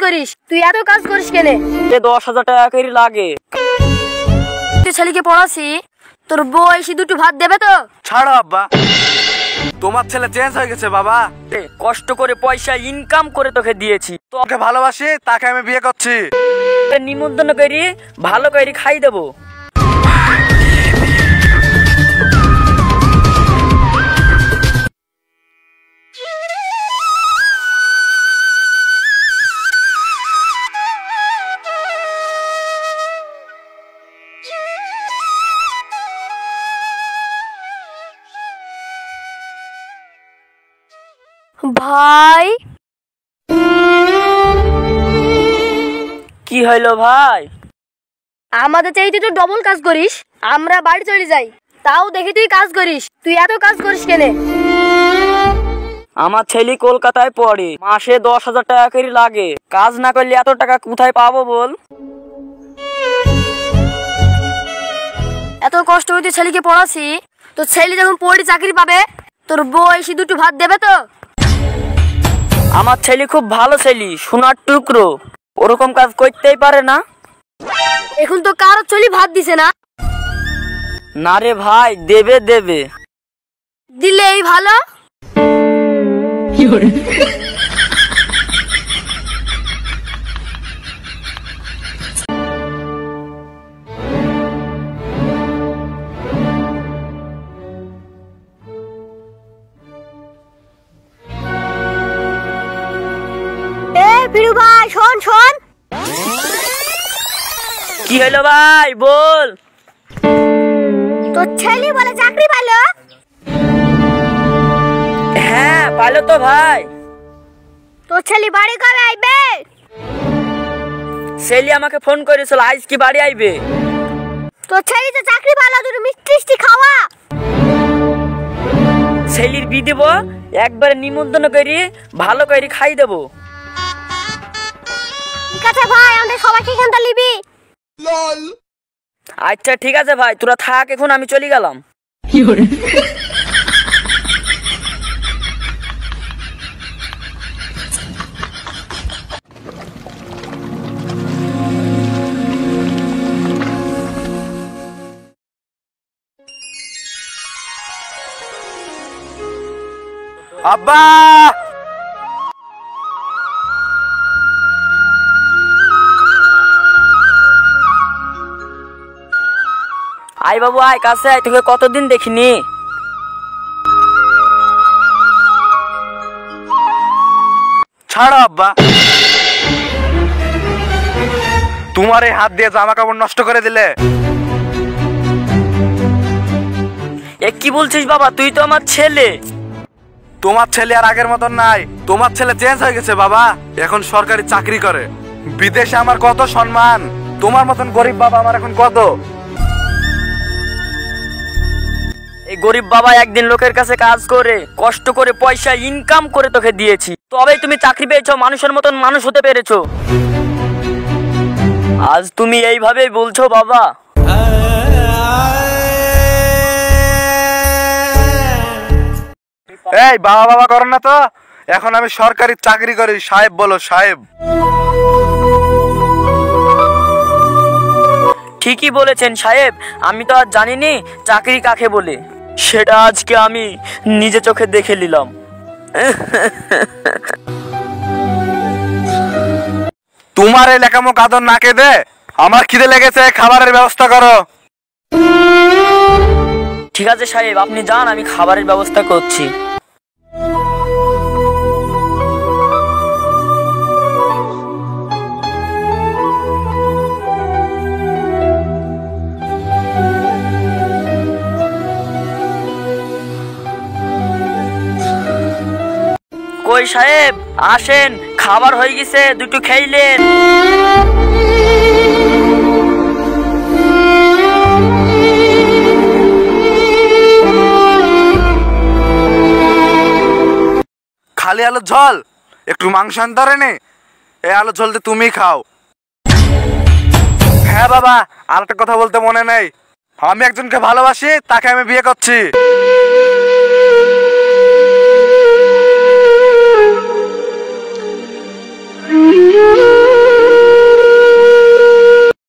করিস, তুই এত কাজ করিস কেনে? 10,000 টাকা করে লাগে। তুই ছেলেকে পড়াছি, তোর বউ এসে দুটো ভাত দেবে তো? ছাড়ো আব্বা, তোমার ছেলে চেঞ্জ হয়ে গেছে বাবা। কষ্ট করে পয়সা ইনকাম করে তোকে দিয়েছি, তোকে ভালোবাসি, তাকে আমি বিয়ে করছি। নিমন্ত্রণ করি, ভালো করে খাই দেবো। ভাই কি হইলো ভাই? আমাদের চাইতে তো ডবল কাজ করিস, আমরা বাড়ি চলে যাই, তাও দেখি তুই কাজ করিস, তুই এত কাজ করিস কেনে? আমার ছেলে কলকাতায় পড়ে, মাসে 10,000 টাকা করে লাগে। কাজ না করলে এত টাকা কোথায় পাবো বল? এত কষ্ট হইতে ছেলেকে পড়াছি, তোর ছেলে যখন পড়ে চাকরি পাবে, তোর বউ এসে দুটো ভাত দেবে তো? আমার ছেলে খুব ভালো ছেলে, সোনার টুকরো, ওরকম কাজ করতেই পারে না। এখন তো কারো চলি ভাত দিছে না। না রে ভাই, দেবে দেবে, দিলে এই ভালো। বিরু ভাই শোন শোন। কি হলো ভাই বল? তোর ছেলে বলে চাকরি পাইলো? হ্যাঁ পাইলো তো ভাই। তোর ছেলে বাড়ি কবে আইবে? ছেলে আমাকে ফোন করেছিল আজ কি বাড়ি আইবে। তোর ছেলে তো চাকরি পাইলো, তুই মিষ্টি খাওয়া। ছেলের বিয়ে দেবো, একবারে নিমন্ত্রণ করি, ভালো করে খাই দেবো। ঠিক আছে ভাই, আমাদের সবাইকে এখানটা লিবি। আচ্ছা ঠিক আছে ভাই, তোরা থাক, এখন আমি চলে গেলাম। আব্বা আয় বাবু আয়, কাছে আয়, তোকে কতদিন দেখিনি। ছাড়ো আব্বা, তোমার এই হাত দিয়ে জামা কাপড় নষ্ট করে দিলে। এ কি বলছিস বাবা, তুই তো আমার ছেলে। তোমার ছেলে আর আগের মতন নাই, তোমার ছেলে চেঞ্জ হয়ে গেছে বাবা, এখন সরকারি চাকরি করে। বিদেশে আমার কত সম্মান, তোমার মতন গরিব বাবা আমার এখন কত। এই গরিব বাবা একদিন লোকের কাছে কাজ করে কষ্ট করে পয়সা ইনকাম করে তোকে দিয়েছি, তবেই তুমি চাকরি পেয়েছো, মানুষের মতন মানুষ হতে পেরেছো। আজ তুমি এইভাবেই বলছো বাবা? এই বাবা বাবা করো না তো, এখন আমি সরকারি চাকরি করি। সাহেব বলো সাহেব। ঠিকই বলেছেন সাহেব, আমি তো আর জানিনি চাকরি কাকে বলে, সেটা আজকে আমি নিজে চোখে দেখে নিলাম। তোমার এই লেখামো কাদর নাকে দে, আমার খিদে লেগেছে, খাবারের ব্যবস্থা করো। ঠিক আছে সাহেব, আপনি যান, আমি খাবারের ব্যবস্থা করছি। কই সাহেব আসেন, খাবার হয়ে গেছে, দুটো খাইলেন। খালি আলু ঝোল, একটু মাংস আনতে নে, এই আলু ঝোল দিয়ে তুমি খাও। হ্যাঁ বাবা, আর একটা কথা বলতে মনে নেই, আমি একজনকে ভালোবাসি, তাকে আমি বিয়ে করছি। Mm-hmm.